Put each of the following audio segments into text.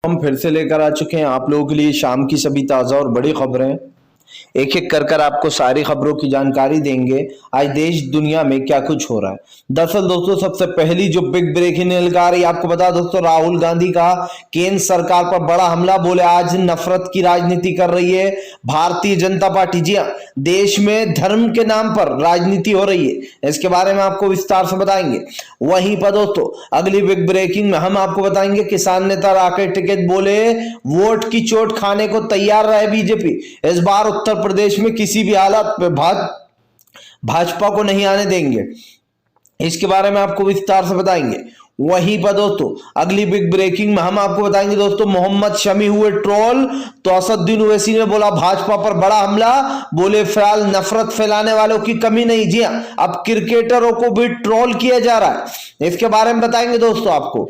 हम फिर से लेकर आ चुके हैं आप लोगों के लिए शाम की सभी ताज़ा और बड़ी खबरें। एक एक कर आपको सारी खबरों की जानकारी देंगे आज देश दुनिया में क्या कुछ हो रहा है। दरअसल दोस्तों सबसे पहली जो बिग ब्रेकिंग न्यूज़ आ रही है आपको बता दोस्तों, राहुल गांधी का केंद्र सरकार पर बड़ा हमला। बोले आज नफरत की राजनीति कर रही है भारतीय जनता पार्टी। जी हाँ, देश में धर्म के नाम पर राजनीति हो रही है, इसके बारे में आपको विस्तार से बताएंगे। वहीं पर दोस्तों अगली बिग ब्रेकिंग में हम आपको बताएंगे किसान नेता राकेश टिकैत बोले वोट की चोट खाने को तैयार रहे बीजेपी। इस बार उत्तर प्रदेश में किसी भी हालत में भाजपा को नहीं आने देंगे, इसके बारे में आपको विस्तार से बताएंगे। वहीं पर दोस्तों अगली बिग ब्रेकिंग में हम आपको बताएंगे दोस्तों मोहम्मद शमी हुए ट्रोल। तो असदुद्दीन ओवैसी ने बोला भाजपा पर बड़ा हमला। बोले फिलहाल नफरत फैलाने वालों की कमी नहीं। जी हाँ, अब क्रिकेटरों को भी ट्रोल किया जा रहा है, इसके बारे में बताएंगे दोस्तों आपको।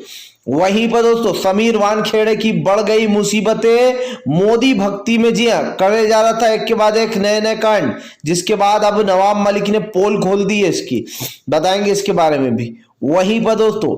वहीं पर दोस्तों समीर वानखेड़े की बढ़ गई मुसीबतें मोदी भक्ति में। जी हाँ, करे जा रहा था एक के बाद एक नए नए कांड, जिसके बाद अब नवाब मलिक ने पोल खोल दी है, इसकी बताएंगे इसके बारे में भी। वहीं पर दोस्तों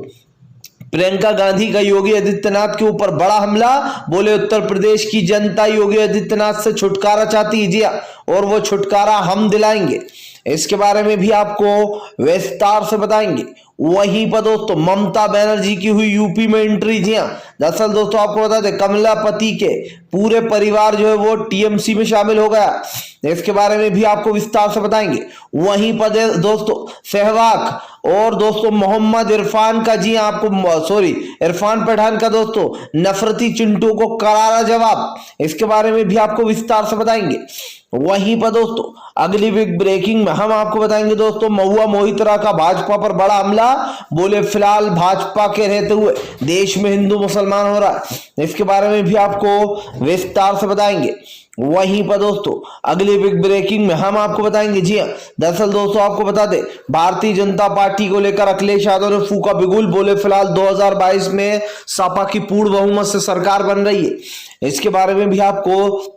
प्रियंका गांधी का योगी आदित्यनाथ के ऊपर बड़ा हमला। बोले उत्तर प्रदेश की जनता योगी आदित्यनाथ से छुटकारा चाहती है। जी हाँ, और वो छुटकारा हम दिलाएंगे, इसके बारे में भी आपको विस्तार से बताएंगे। वहीं पर दोस्तों ममता बनर्जी की हुई यूपी में एंट्री। जी हाँ, दरअसल दोस्तों आपको बता दें कमलापति के पूरे परिवार जो है वो टीएमसी में शामिल हो गया, इसके बारे में भी आपको विस्तार से बताएंगे। वहीं पर दोस्तों सहवाग और दोस्तों मोहम्मद इरफान का, जी आपको इरफान पठान का दोस्तों नफरती चिंटू को करारा जवाब, इसके बारे में भी आपको विस्तार से बताएंगे। वहीं पर दोस्तों अगली बिग ब्रेकिंग में हम आपको बताएंगे दोस्तों महुआ मोहित्रा का भाजपा पर बड़ा हमला। बोले फिलहाल भाजपा के रहते हुए देश में हिंदू मुसलमान हो रहा है, इसके बारे में भी आपको विस्तार से बताएंगे। वहीं पर दोस्तों अगली बिग ब्रेकिंग में हम आपको बताएंगे। जी हाँ, दरअसल दोस्तों आपको बता दें भारतीय जनता पार्टी को लेकर अखिलेश यादव ने फूका बिगुल। बोले फिलहाल 2022 में सपा की पूर्ण बहुमत से सरकार बन रही है, इसके बारे में भी आपको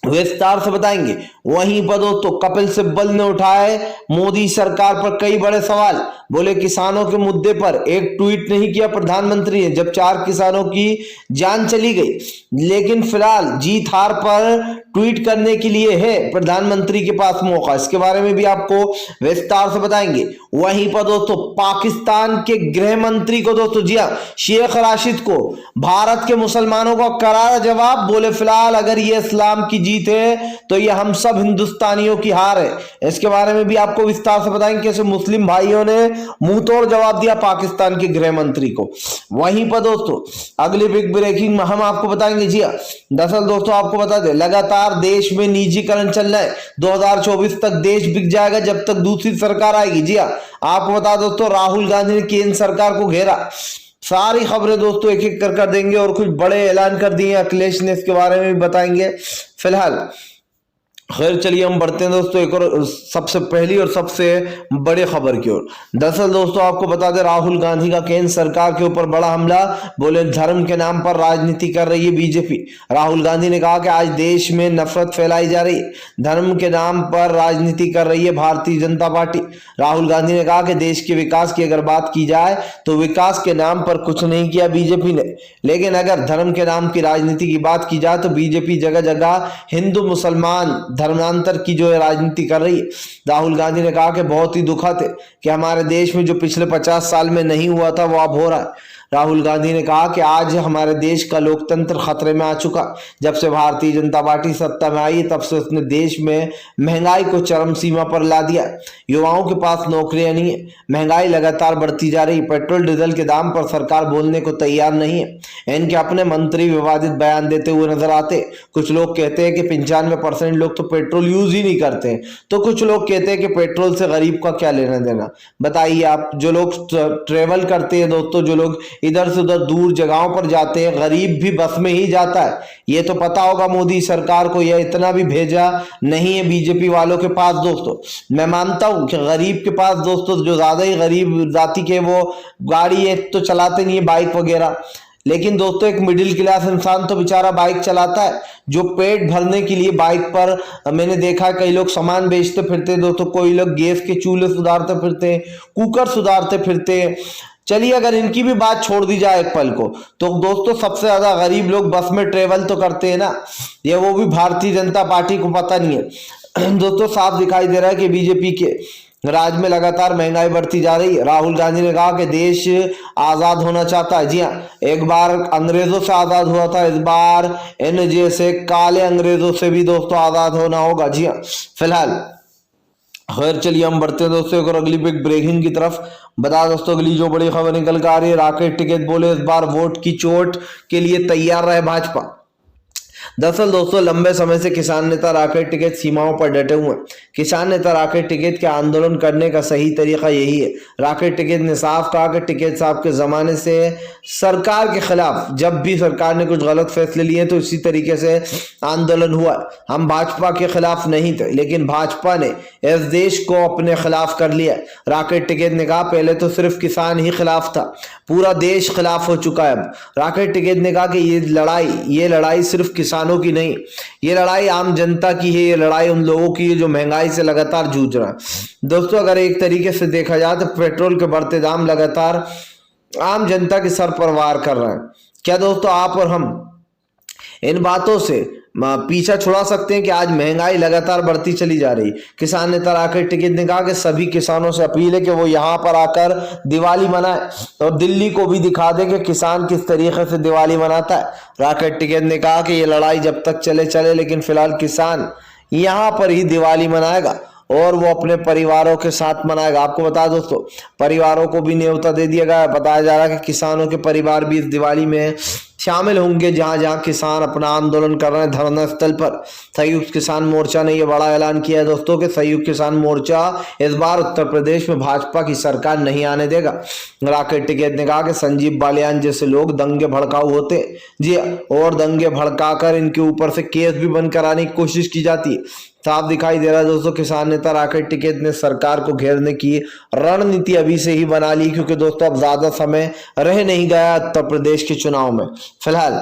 विस्तार से बताएंगे। वहीं पर दोस्तों कपिल सिब्बल ने उठाए मोदी सरकार पर कई बड़े सवाल। बोले किसानों के मुद्दे पर एक ट्वीट नहीं किया प्रधानमंत्री ने, जब 4 किसानों की जान चली गई, लेकिन फिलहाल जीत हार पर ट्वीट करने के लिए है प्रधानमंत्री के पास मौका, इसके बारे में भी आपको विस्तार से बताएंगे। वहीं पर दोस्तों पाकिस्तान के गृह मंत्री को दोस्तों, जी हाँ, शेख राशिद को भारत के मुसलमानों का करारा जवाब। बोले फिलहाल अगर ये इस्लाम की जीत है तो ये हम सब हिंदुस्तानियों की हार है, इसके बारे में भी आपको विस्तार से बताएंगे कैसे मुस्लिम भाइयों ने मुंह तोड़ जवाब दिया पाकिस्तान के गृह मंत्री को। वहीं पर दोस्तों अगली बिग ब्रेकिंग में हम आपको बताएंगे। जी हाँ, दरअसल दोस्तों आपको बता दें लगातार देश में निजीकरण चल रहा है, 2024 तक देश बिक जाएगा जब तक दूसरी सरकार आएगी। जी हाँ, आपको बता दोस्तों राहुल गांधी ने केंद्र सरकार को घेरा। सारी खबरें दोस्तों एक एक कर देंगे और कुछ बड़े ऐलान कर दिए अखिलेश ने, इसके बारे में भी बताएंगे। फिलहाल खैर चलिए हम बढ़ते हैं दोस्तों एक और सबसे पहली और सबसे बड़ी खबर की ओर। दरअसल दोस्तों आपको बता दें राहुल गांधी का केंद्र सरकार के ऊपर बड़ा हमला। बोले धर्म के नाम पर राजनीति कर रही है बीजेपी। राहुल गांधी ने कहा कि आज देश में नफरत फैलाई जा रही है, धर्म के नाम पर राजनीति कर रही है भारतीय जनता पार्टी। राहुल गांधी ने कहा कि देश के विकास की अगर बात की जाए तो विकास के नाम पर कुछ नहीं किया बीजेपी ने, लेकिन अगर धर्म के नाम की राजनीति की बात की जाए तो बीजेपी जगह जगह हिंदू मुसलमान धर्मांतर की जो है राजनीति कर रही है। राहुल गांधी ने कहा कि बहुत ही दुखद है कि हमारे देश में जो पिछले 50 साल में नहीं हुआ था वो अब हो रहा है। राहुल गांधी ने कहा कि आज हमारे देश का लोकतंत्र खतरे में आ चुका। जब से भारतीय जनता पार्टी सत्ता में आई तब से उसने देश में महंगाई को चरम सीमा पर ला दिया। युवाओं के पास नौकरियां नहीं है, महंगाई लगातार बढ़ती जा रही, पेट्रोल डीजल के दाम पर सरकार बोलने को तैयार नहीं है। इनके अपने मंत्री विवादित बयान देते हुए नजर आते। कुछ लोग कहते हैं कि 95% लोग तो पेट्रोल यूज ही नहीं करते, तो कुछ लोग कहते हैं कि पेट्रोल से गरीब का क्या लेना देना। बताइए आप, जो लोग ट्रेवल करते हैं दोस्तों, जो लोग इधर से उधर दूर जगहों पर जाते हैं, गरीब भी बस में ही जाता है। ये तो पता होगा मोदी सरकार को, यह इतना भी भेजा नहीं है बीजेपी वालों के पास दोस्तों। मैं मानता हूं कि गरीब के पास दोस्तों जो ज्यादा ही गरीब जाति के वो गाड़ी है तो चलाते नहीं है बाइक वगैरह, लेकिन दोस्तों एक मिडिल क्लास इंसान तो बेचारा बाइक चलाता है, जो पेट भरने के लिए बाइक पर मैंने देखा कई लोग सामान बेचते फिरते हैं दोस्तों। कोई लोग गैस के चूल्हे सुधारते फिरते हैं, कुकर सुधारते फिरते हैं, चलिए अगर इनकी भी बात छोड़ दी जाए एक पल को, तो दोस्तों सबसे ज्यादा गरीब लोग बस में ट्रेवल तो करते हैं ना, ये वो भी भारतीय जनता पार्टी को पता नहीं है। दोस्तों साफ दिखाई दे रहा है कि बीजेपी के राज में लगातार महंगाई बढ़ती जा रही है। राहुल गांधी ने कहा कि देश आजाद होना चाहता है। जी हाँ, एक बार अंग्रेजों से आजाद हुआ था, इस बार इन जैसे काले अंग्रेजों से भी दोस्तों आजाद होना होगा। जी हाँ, फिलहाल खैर चलिए हम बढ़ते हैं दोस्तों एक और अगली बिग ब्रेकिंग की तरफ। बता दोस्तों अगली जो बड़ी खबर निकल कर आ रही है, राकेश टिकैत बोले इस बार वोट की चोट के लिए तैयार रहे भाजपा। दरअसल दोस्तों लंबे समय से किसान नेता राकेश टिकैत सीमाओं पर डटे हुए हैं। किसान नेता राकेश टिकैत के आंदोलन करने का सही तरीका यही है। राकेश टिकैत ने साफ कहा कि टिकैत साहब के जमाने से सरकार के खिलाफ जब भी सरकार ने कुछ गलत फैसले लिए तो इसी तरीके से आंदोलन हुआ। हम भाजपा के खिलाफ नहीं थे, लेकिन भाजपा ने इस देश को अपने खिलाफ कर लिया। राकेश टिकैत ने कहा पहले तो सिर्फ किसान ही खिलाफ था, पूरा देश खिलाफ हो चुका है अब। राकेश टिकैत ने कहा कि ये लड़ाई सिर्फ किसानों की नहीं, ये लड़ाई आम जनता की है, ये लड़ाई उन लोगों की है जो महंगाई से लगातार जूझ रहा है। दोस्तों अगर एक तरीके से देखा जाए तो पेट्रोल के बढ़ते दाम लगातार आम जनता के सर पर वार कर रहे हैं। क्या दोस्तों आप और हम इन बातों से पीछा छुड़ा सकते हैं कि आज महंगाई लगातार बढ़ती चली जा रही। किसान नेता राकेश टिकैत ने कहा कि सभी किसानों से अपील है कि वो यहाँ पर आकर दिवाली मनाए और दिल्ली को भी दिखा दे कि किसान किस तरीके से दिवाली मनाता है। राकेश टिकैत ने कहा कि ये लड़ाई जब तक चले चले, लेकिन फिलहाल किसान यहाँ पर ही दिवाली मनाएगा और वो अपने परिवारों के साथ मनाएगा। आपको बता दोस्तों परिवारों को भी न्योता दे दिया गया। बताया जा रहा है कि किसानों के परिवार भी इस दिवाली में शामिल होंगे, जहां जहां किसान अपना आंदोलन कर रहे हैं धरना स्थल पर। संयुक्त किसान मोर्चा ने यह बड़ा ऐलान किया है दोस्तों कि संयुक्त किसान मोर्चा इस बार उत्तर प्रदेश में भाजपा की सरकार नहीं आने देगा। राकेश टिकैत ने कहा कि संजीव बालियान जैसे लोग दंगे भड़काऊ होते जी, और दंगे भड़काकर इनके ऊपर से केस भी बंद कराने की कोशिश की जाती है। साफ दिखाई दे रहा है दोस्तों किसान नेता राकेश टिकैत ने सरकार को घेरने की रणनीति अभी से ही बना ली, क्योंकि दोस्तों अब ज्यादा समय रह नहीं गया उत्तर प्रदेश के चुनाव में। फिलहाल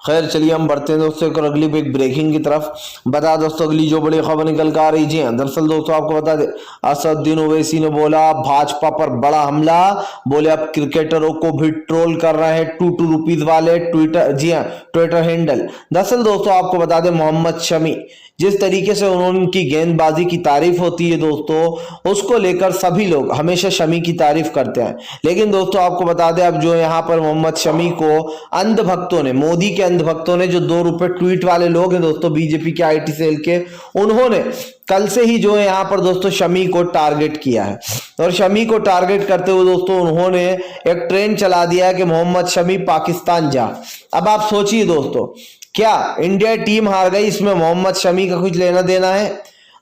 खैर चलिए हम बढ़ते हैं दोस्तों एक और अगली बिग ब्रेकिंग की तरफ। बता दोस्तों अगली जो बड़ी खबर निकल कर आ रही। जी हाँ, दरअसल दोस्तों आपको बता दें असदुद्दीन ओवैसी ने बोला भाजपा पर बड़ा हमला। बोले अब क्रिकेटरों को भी ट्रोल कर रहे हैं 2 रुपीज वाले ट्विटर, जी हाँ ट्विटर हैंडल। दरअसल दोस्तों आपको बता दें मोहम्मद शमी जिस तरीके से उनकी गेंदबाजी की तारीफ होती है दोस्तों, उसको लेकर सभी लोग हमेशा शमी की तारीफ करते हैं। लेकिन दोस्तों आपको बता दें अब जो यहाँ पर मोहम्मद शमी को अंधभक्तों ने, मोदी के अंधभक्तों ने, जो 2 रुपए ट्वीट वाले लोग हैं दोस्तों बीजेपी के IT सेल के, उन्होंने कल से ही जो है यहाँ पर दोस्तों शमी को टारगेट किया है। और शमी को टारगेट करते हुए दोस्तों उन्होंने एक ट्रेंड चला दिया है कि मोहम्मद शमी पाकिस्तान जा। अब आप सोचिए दोस्तों, क्या इंडिया टीम हार गई, इसमें मोहम्मद शमी का कुछ लेना देना है?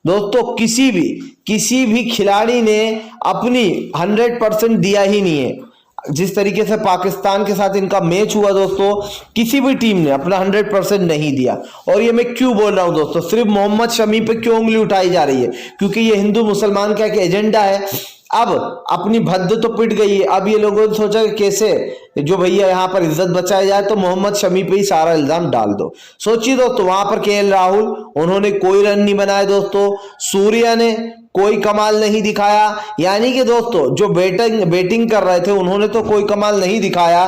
दोस्तों किसी भी खिलाड़ी ने अपनी 100% दिया ही नहीं है। जिस तरीके से पाकिस्तान के साथ इनका मैच हुआ दोस्तों, किसी भी टीम ने अपना 100% नहीं दिया। और ये मैं क्यों बोल रहा हूं दोस्तों, सिर्फ मोहम्मद शमी पे क्यों उंगली उठाई जा रही है? क्योंकि ये हिंदू मुसलमान का एक एजेंडा है। अब अपनी भद्द तो पिट गई है, अब ये लोगों ने सोचा कि कैसे जो भैया यहाँ पर इज्जत बचाई जाए, तो मोहम्मद शमी पे ही सारा इल्जाम डाल दो। सोचिए दोस्तों वहां पर KL राहुल, उन्होंने कोई रन नहीं बनाए दोस्तों, सूर्या ने कोई कमाल नहीं दिखाया, यानी कि दोस्तों जो बैटिंग कर रहे थे उन्होंने तो कोई कमाल नहीं दिखाया।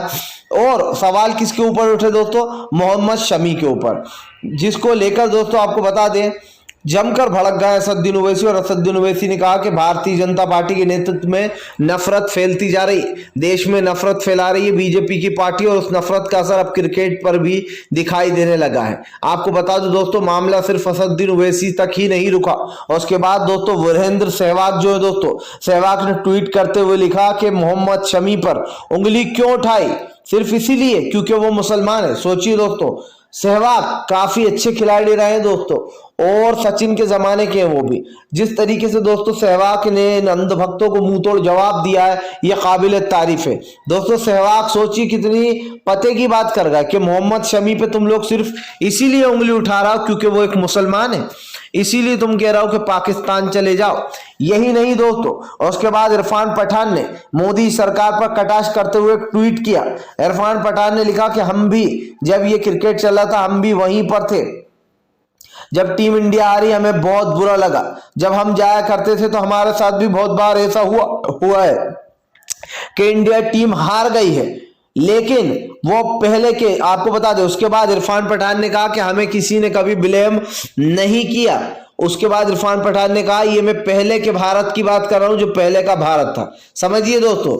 और सवाल किसके ऊपर उठे दोस्तों? मोहम्मद शमी के ऊपर, जिसको लेकर दोस्तों आपको बता दें जमकर भड़क गए असदुद्दीन ओवैसी। और असदुद्दीन ओवैसी ने कहा कि भारतीय जनता पार्टी के नेतृत्व में नफरत फैलती जा रही, देश में नफरत फैला रही है बीजेपी की पार्टी, और उस नफरत का असर अब क्रिकेट पर भी दिखाई देने लगा है। आपको बता दो दोस्तों मामला सिर्फ असदुद्दीन ओवैसी तक ही नहीं रुका, और उसके बाद दोस्तों वीरेंद्र सहवाग जो है दोस्तों, सहवाग ने ट्वीट करते हुए लिखा कि मोहम्मद शमी पर उंगली क्यों उठाई? सिर्फ इसीलिए क्योंकि वो मुसलमान है। सोचिए दोस्तों, सहवाग काफी अच्छे खिलाड़ी रहे हैं दोस्तों, और सचिन के जमाने के हैं वो भी। जिस तरीके से दोस्तों सहवाग ने अंधभक्तों को मुंह तोड़ जवाब दिया है, यह काबिल तारीफ है दोस्तों। सहवाग सोचिए कितनी पते की बात कर रहा है कि मोहम्मद शमी पे तुम लोग सिर्फ इसीलिए उंगली उठा रहा हो क्योंकि वो एक मुसलमान है, इसीलिए तुम कह रहा हो कि पाकिस्तान चले जाओ। यही नहीं दोस्तों, और उसके बाद इरफान पठान ने मोदी सरकार पर कटाक्ष करते हुए एक ट्वीट किया। इरफान पठान ने लिखा कि हम भी जब ये क्रिकेट चल रहा था हम भी वहीं पर थे, जब टीम इंडिया आ रही हमें बहुत बुरा लगा, जब हम जाया करते थे तो हमारे साथ भी बहुत बार ऐसा हुआ है। कि इंडिया टीम हार गई है, लेकिन वो पहले के आपको बता दें, उसके बाद इरफान पठान ने कहा कि हमें किसी ने कभी ब्लेम नहीं किया। उसके बाद इरफान पठान ने कहा ये मैं पहले के भारत की बात कर रहा हूं, जो पहले का भारत था। समझिए दोस्तों,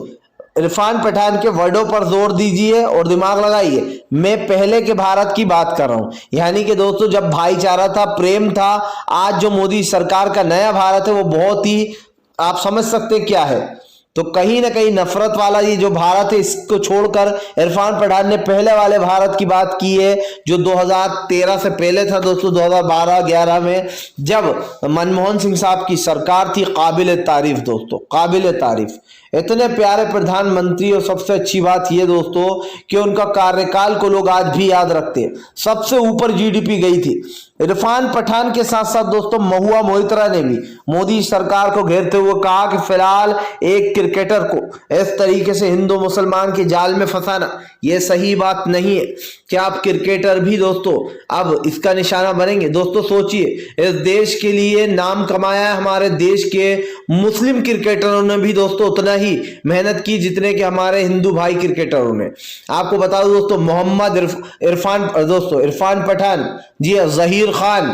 इरफान पठान के वर्डों पर जोर दीजिए और दिमाग लगाइए, मैं पहले के भारत की बात कर रहा हूं। यानी कि दोस्तों जब भाईचारा था, प्रेम था, आज जो मोदी सरकार का नया भारत है वो बहुत ही, आप समझ सकते क्या है। तो कहीं ना कहीं नफरत वाला ये जो भारत है, इसको छोड़कर इरफान पठान ने पहले वाले भारत की बात की है, जो 2013 से पहले था दोस्तों, 2012-11 में जब मनमोहन सिंह साहब की सरकार थी। काबिल तारीफ दोस्तों, काबिल तारीफ, इतने प्यारे प्रधानमंत्री। और सबसे अच्छी बात यह दोस्तों कि उनका कार्यकाल को लोग आज भी याद रखते हैं। सबसे ऊपर जीडीपी गई थी। इरफान पठान के साथ साथ दोस्तों महुआ मोइत्रा ने भी मोदी सरकार को घेरते हुए कहा कि फिलहाल एक क्रिकेटर को इस तरीके से हिंदू मुसलमान के जाल में फंसाना यह सही बात नहीं है। क्या आप क्रिकेटर भी दोस्तों अब इसका निशाना बनेंगे? दोस्तों सोचिए, इस देश के लिए नाम कमाया है हमारे देश के मुस्लिम क्रिकेटरों ने भी दोस्तों उतना ही मेहनत की जितने कि हमारे हिंदू भाई क्रिकेटरों ने। आपको बता दो दोस्तों, मोहम्मद इरफान पठान, जी जहीर खान,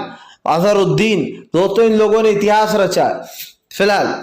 अजहरुद्दीन, दोस्तों इन लोगों ने इतिहास रचा है। फिलहाल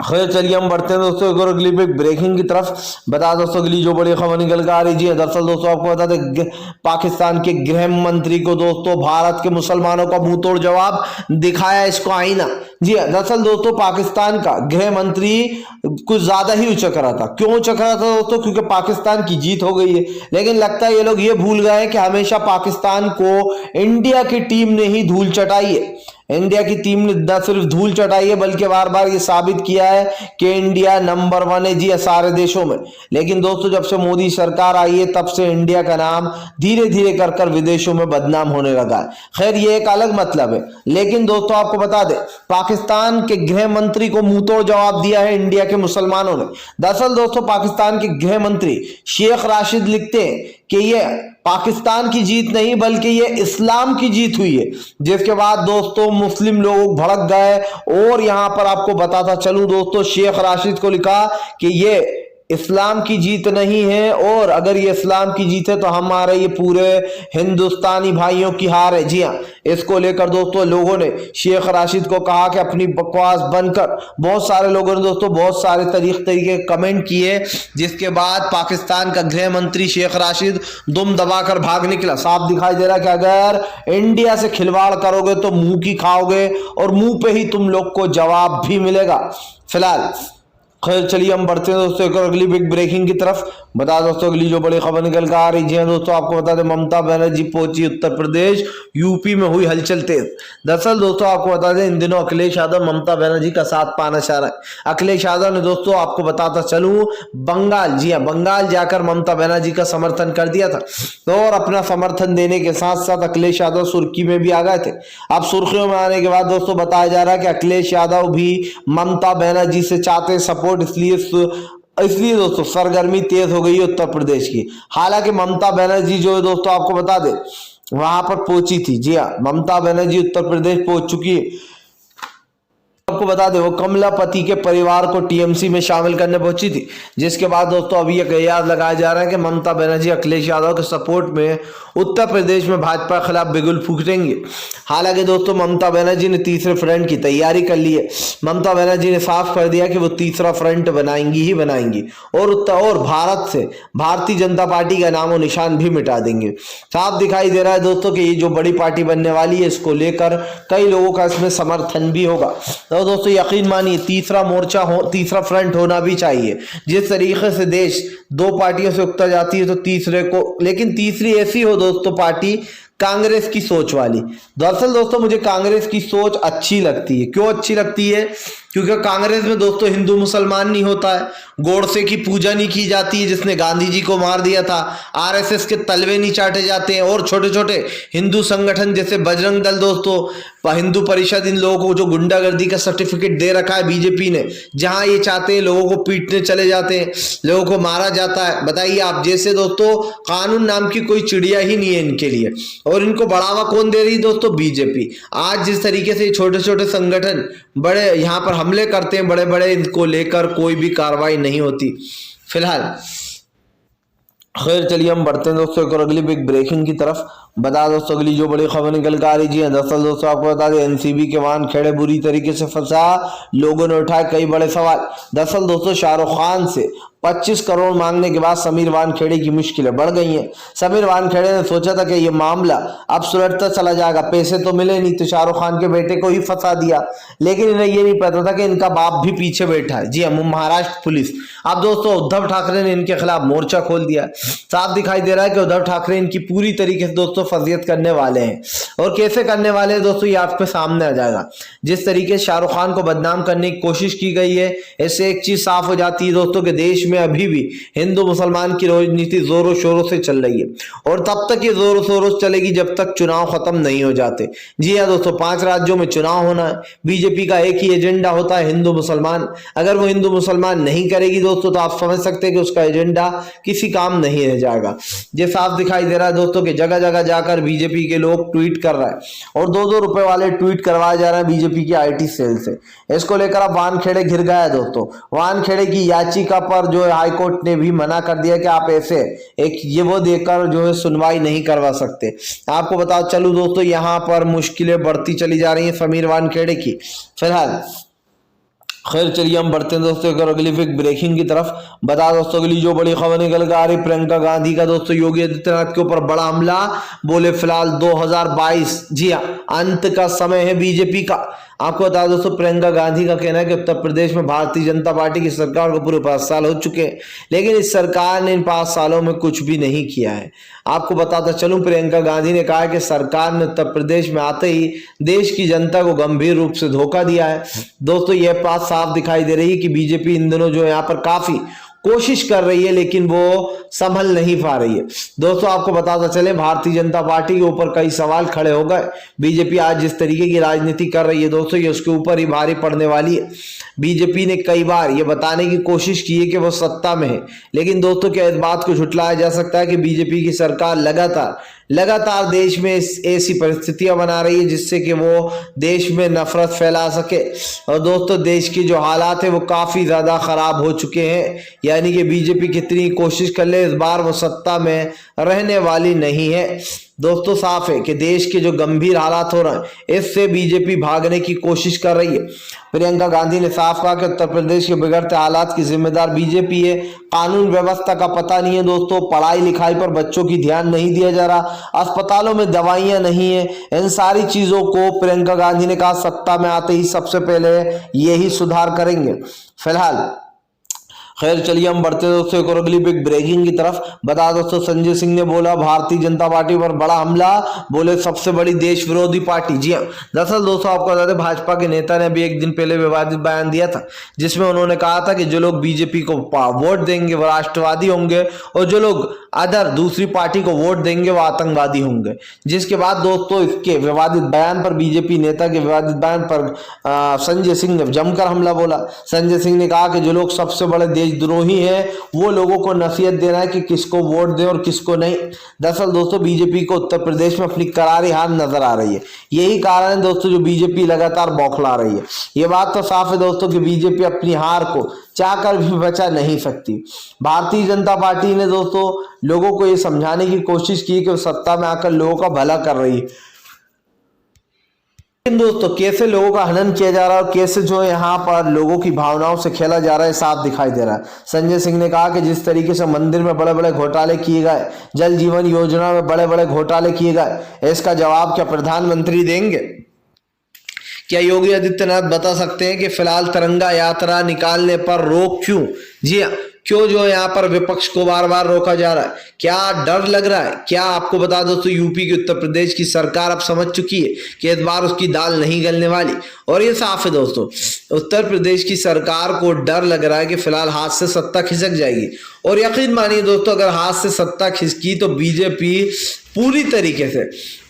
खैर चलिए हम बढ़ते हैं दोस्तों एक और अगली ब्रेकिंग की तरफ। बता दोस्तों अगली जो बड़ी खबर निकल कर आ रही है, दरअसल दोस्तों आपको बता दें पाकिस्तान के गृह मंत्री को दोस्तों भारत के मुसलमानों का मुंह तोड़ जवाब दिखाया इसको आईना। जी दरअसल दोस्तों पाकिस्तान का गृह मंत्री कुछ ज्यादा ही उचक रहा था। क्यों उचक रहा था दोस्तों? क्योंकि पाकिस्तान की जीत हो गई है, लेकिन लगता है ये लोग ये भूल गए कि हमेशा पाकिस्तान को इंडिया की टीम ने ही धूल चटाई है। इंडिया की टीम ने न सिर्फ धूल चटाई है बल्कि बार बार ये साबित किया है कि इंडिया नंबर 1 है जी सारे देशों में। लेकिन दोस्तों जब से मोदी सरकार आई है तब से इंडिया का नाम धीरे धीरे कर विदेशों में बदनाम होने लगा है। खैर ये एक अलग मतलब है, लेकिन दोस्तों आपको बता दें पाकिस्तान के गृह मंत्री को मुंहतोड़ जवाब दिया है इंडिया के मुसलमानों ने। दरअसल दोस्तों पाकिस्तान के गृह मंत्री शेख राशिद लिखते हैं कि ये पाकिस्तान की जीत नहीं बल्कि ये इस्लाम की जीत हुई है, जिसके बाद दोस्तों मुस्लिम लोग भड़क गए। और यहां पर आपको बताता चलूं दोस्तों, शेख राशिद को लिखा कि ये इस्लाम की जीत नहीं है, और अगर ये इस्लाम की जीत है तो हमारे ये पूरे हिंदुस्तानी भाइयों की हार है। जी हाँ, इसको लेकर दोस्तों लोगों ने शेख राशिद को कहा कि अपनी बकवास बनकर, बहुत सारे लोगों ने दोस्तों बहुत सारे तरीके कमेंट किए, जिसके बाद पाकिस्तान का गृह मंत्री शेख राशिद दुम दबाकर भाग निकला। साफ दिखाई दे रहा कि अगर इंडिया से खिलवाड़ करोगे तो मुंह की खाओगे और मुंह पे ही तुम लोग को जवाब भी मिलेगा। फिलहाल खैर चलिए हम बढ़ते हैं दोस्तों एक और अगली बिग ब्रेकिंग की तरफ। बता दोस्तों अगली जो बड़ी खबर निकल कर आ रही है दोस्तों आपको बता दें ममता बनर्जी पहुंची उत्तर प्रदेश, यूपी में हुई हलचल तेज। दरअसल दोस्तों आपको बता दें इन दिनों अखिलेश यादव ममता बनर्जी का साथ पाना चाह रहा है। अखिलेश यादव ने दोस्तों आपको बताता चलूं बंगाल, जी हाँ बंगाल जाकर ममता बनर्जी का समर्थन कर दिया था। तो और अपना समर्थन देने के साथ साथ अखिलेश यादव सुर्खी में भी आ गए थे। अब सुर्खियों में आने के बाद दोस्तों बताया जा रहा है कि अखिलेश यादव भी ममता बनर्जी से चाहते सपोर्ट, इसलिए दोस्तों सरगर्मी तेज हो गई है उत्तर प्रदेश की। हालांकि ममता बनर्जी जो है दोस्तों आपको बता दे वहां पर पहुंची थी। जी हाँ, ममता बनर्जी उत्तर प्रदेश पहुंच चुकी है। आपको बता दें वो कमलापति के परिवार को टीएमसी में शामिल करने पहुंची थी, जिसके बाद दोस्तों अभी ये कयास लगाया जा रहा है कि ममता बनर्जी अखिलेश यादव के सपोर्ट में उत्तर प्रदेश में भाजपा के खिलाफ बिगुल फूकेंगे। हालांकि दोस्तों ममता बनर्जी ने तीसरे फ्रंट की तैयारी कर ली है। ममता बनर्जी ने साफ कर दिया कि वो तीसरा फ्रंट बनाएंगी ही बनाएंगी, और भारत से भारतीय जनता पार्टी का नामो निशान भी मिटा देंगे। साफ दिखाई दे रहा है दोस्तों कि ये जो बड़ी पार्टी बनने वाली है इसको लेकर कई लोगों का इसमें समर्थन भी होगा। तो दोस्तों यकीन मानिए तीसरा मोर्चा तीसरा फ्रंट होना भी चाहिए। जिस तरीके से देश दो पार्टियों से उकता जाती है तो तीसरे को, लेकिन तीसरी ऐसी हो दोस्तों पार्टी कांग्रेस की सोच वाली। दरअसल दोस्तों मुझे कांग्रेस की सोच अच्छी लगती है। क्यों अच्छी लगती है? क्योंकि कांग्रेस में दोस्तों हिंदू मुसलमान नहीं होता है, गोडसे की पूजा नहीं की जाती है जिसने गांधी जी को मार दिया था, आरएसएस के तलवे नहीं चाटे जाते हैं, और छोटे छोटे हिंदू संगठन जैसे बजरंग दल दोस्तों, हिंदू परिषद, इन लोगों को जो गुंडागर्दी का सर्टिफिकेट दे रखा है बीजेपी ने, जहां ये चाहते हैं लोगों को पीटने चले जाते हैं, लोगों को मारा जाता है। बताइए आप, जैसे दोस्तों कानून नाम की कोई चिड़िया ही नहीं है इनके लिए, और इनको बढ़ावा कौन दे रही है दोस्तों? बीजेपी। आज जिस तरीके से छोटे छोटे संगठन बड़े यहाँ पर हमले करते हैं बड़े बड़े, इनको लेकर कोई भी कार्रवाई नहीं होती फिलहाल। खैर चलिए हम बढ़ते हैं दोस्तों एक और अगली बिग ब्रेकिंग की तरफ। बता दोस्तों अगली जो बड़ी खबर निकल कर आ रही है, दरअसल दोस्तों आपको बता दें एनसीबी के वाहन खेड़े बुरी तरीके से फंसा, लोगों ने उठाए कई बड़े सवाल। दरअसल दोस्तों शाहरुख खान से 25 करोड़ मांगने के बाद समीर वानखेड़े की मुश्किलें बढ़ गई हैं। समीर वानखेड़े ने सोचा था कि ये मामला अब सुलझता चला जाएगा, पैसे तो मिले नहीं तो शाहरुख खान के बेटे को ही फंसा दिया, लेकिन इन्हें ये नहीं पता था कि इनका बाप भी पीछे बैठा है। जी हम महाराष्ट्र पुलिस, अब दोस्तों उद्धव ठाकरे ने इनके खिलाफ मोर्चा खोल दिया। साफ दिखाई दे रहा है कि उद्धव ठाकरे इनकी पूरी तरीके से दोस्तों फजीयत करने वाले हैं, और कैसे करने वाले हैं दोस्तों ये आपके सामने आ जाएगा। जिस तरीके से शाहरुख खान को बदनाम करने की कोशिश की गई है, इससे एक चीज साफ हो जाती है दोस्तों कि देश में अभी भी हिंदू मुसलमान की राजनीति जोरों शोरों से चल रही है, और तब तक ये जोरों शोरों से चलेगी जब तक चुनाव खत्म नहीं हो जाते। जी हाँ दोस्तों, 5 राज्यों में चुनाव होना है, बीजेपी का एक ही एजेंडा होता है हिंदू मुसलमान। अगर वो हिंदू मुसलमान नहीं करेगी दोस्तों तो आप समझ सकते हैं कि उसका एजेंडा किसी काम नहीं रह जाएगा। ये साफ दिखाई दे रहा है दोस्तों कि जगह जगह जाकर बीजेपी के लोग ट्वीट कर रहे हैं, और 2-2 रुपए वाले ट्वीट करवाए जा रहे हैं बीजेपी की आईटी सेल से। इसको लेकर अब वानखेड़े घिर गया है दोस्तों। वानखेड़े की याचिका पर जो है हाईकोर्ट ने भी मना कर दिया कि आप ऐसे एक ये वो देकर जो है सुनवाई नहीं करवा सकते। आपको बता चलूं दोस्तों यहाँ पर मुश्किलें बढ़ती चली जा रही हैं समीर वानखेड़े की फिलहाल। खैर चलिए हम बढ़ते हैं दोस्तों एक और अगली बिग ब्रेकिंग की तरफ। बता दोस्तों अगली जो बड़ी खबर निकल कर आ रही, प्रियंका गांधी का दोस्तों योगी आदित्यनाथ के ऊपर बड़ा हमला, बोले फिलहाल 2022 जी हाँ अंत का समय है बीजेपी का। आपको बता दोस्तों प्रियंका गांधी का कहना है कि उत्तर प्रदेश में भारतीय जनता पार्टी की सरकार को पूरे 5 साल हो चुके हैं, लेकिन इस सरकार ने इन 5 सालों में कुछ भी नहीं किया है। आपको बताता चलूं प्रियंका गांधी ने कहा कि सरकार ने उत्तर प्रदेश में आते ही देश की जनता को गंभीर रूप से धोखा दिया है। दोस्तों यह बात साफ दिखाई दे रही है कि बीजेपी इन दिनों जो यहाँ पर काफी कोशिश कर रही है, लेकिन वो संभल नहीं पा रही है। दोस्तों आपको बताता चले भारतीय जनता पार्टी के ऊपर कई सवाल खड़े हो गए। बीजेपी आज जिस तरीके की राजनीति कर रही है दोस्तों ये उसके ऊपर ही भारी पड़ने वाली है। बीजेपी ने कई बार ये बताने की कोशिश की है कि वो सत्ता में है, लेकिन दोस्तों क्या इस बात को झुठलाया जा सकता है कि बीजेपी की सरकार लगातार देश में ऐसी परिस्थितियां बना रही है जिससे कि वो देश में नफरत फैला सके। और दोस्तों देश की जो हालात है वो काफी ज्यादा खराब हो चुके हैं, यानी कि बीजेपी कितनी कोशिश कर ले इस बार वो सत्ता में रहने वाली नहीं है। दोस्तों साफ है कि देश के जो गंभीर हालात हो रहे हैं इससे बीजेपी भागने की कोशिश कर रही है। प्रियंका गांधी ने साफ कहा कि उत्तर प्रदेश के बिगड़ते हालात की जिम्मेदार बीजेपी है। कानून व्यवस्था का पता नहीं है दोस्तों, पढ़ाई लिखाई पर बच्चों की ध्यान नहीं दिया जा रहा, अस्पतालों में दवाइयां नहीं है। इन सारी चीजों को प्रियंका गांधी ने कहा सत्ता में आते ही सबसे पहले यही सुधार करेंगे फिलहाल। खैर चलिए हम बढ़ते दोस्तों एक और अगली बिग ब्रेकिंग की तरफ। बता दोस्तों संजय सिंह ने बोला भारतीय जनता पार्टी पर बड़ा हमला, बोले सबसे बड़ी देश विरोधी पार्टी। जी हाँ दरअसल दोस्तों आपको बता दें भाजपा के नेता ने अभी एक दिन पहले विवादित बयान दिया था जिसमें उन्होंने कहा था कि जो लोग बीजेपी को वोट देंगे वो राष्ट्रवादी होंगे, और जो लोग अदर दूसरी पार्टी को वोट देंगे वो आतंकवादी होंगे। जिसके बाद दोस्तों इसके विवादित बयान पर, बीजेपी नेता के विवादित बयान पर संजय सिंह ने जमकर हमला बोला। संजय सिंह ने कहा कि जो लोग सबसे बड़े देशद्रोही हैं वो लोगों को नसीहत देना है कि किसको वोट दें और किसको नहीं। दरअसल दोस्तों बीजेपी को उत्तर प्रदेश में अपनी करारी हार नजर आ रही है, यही कारण है दोस्तों जो बीजेपी लगातार बौखला रही है। ये बात तो साफ है दोस्तों कि बीजेपी अपनी हार को चाहकर भी बचा नहीं सकती। भारतीय जनता पार्टी ने दोस्तों लोगों को ये समझाने की कोशिश की कि वो सत्ता में आकर लोगों का भला कर रही है, लेकिन दोस्तों कैसे लोगों का हनन किया जा रहा है और कैसे जो है यहाँ पर लोगों की भावनाओं से खेला जा रहा है साफ दिखाई दे रहा है। संजय सिंह ने कहा कि जिस तरीके से मंदिर में बड़े बड़े घोटाले किए गए, जल जीवन योजना में बड़े बड़े घोटाले किए गए, इसका जवाब क्या प्रधानमंत्री देंगे? क्या योगी आदित्यनाथ बता सकते हैं कि फिलहाल तिरंगा यात्रा निकालने पर रोक क्यों? जी हाँ, क्यों जो यहाँ पर विपक्ष को बार बार रोका जा रहा है? क्या डर लग रहा है? क्या आपको बता दो तो यूपी की उत्तर प्रदेश की सरकार अब समझ चुकी है कि इस बार उसकी दाल नहीं गलने वाली, और ये साफ है दोस्तों उत्तर प्रदेश की सरकार को डर लग रहा है कि फिलहाल हाथ से सत्ता खिसक जाएगी। और यकीन मानिए दोस्तों अगर हाथ से सत्ता खिसकी तो बीजेपी पूरी तरीके से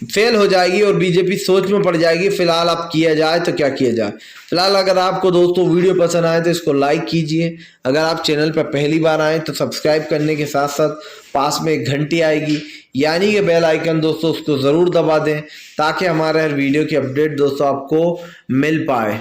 फेल हो जाएगी और बीजेपी सोच में पड़ जाएगी फिलहाल अब किया जाए तो क्या किया जाए। फिलहाल अगर आपको दोस्तों वीडियो पसंद आए तो इसको लाइक कीजिए, अगर आप चैनल पर पहली बार आए तो सब्सक्राइब करने के साथ साथ पास में एक घंटी आएगी यानी कि बेल आइकन दोस्तों उसको ज़रूर दबा दें ताकि हमारे हर वीडियो की अपडेट दोस्तों आपको मिल पाए।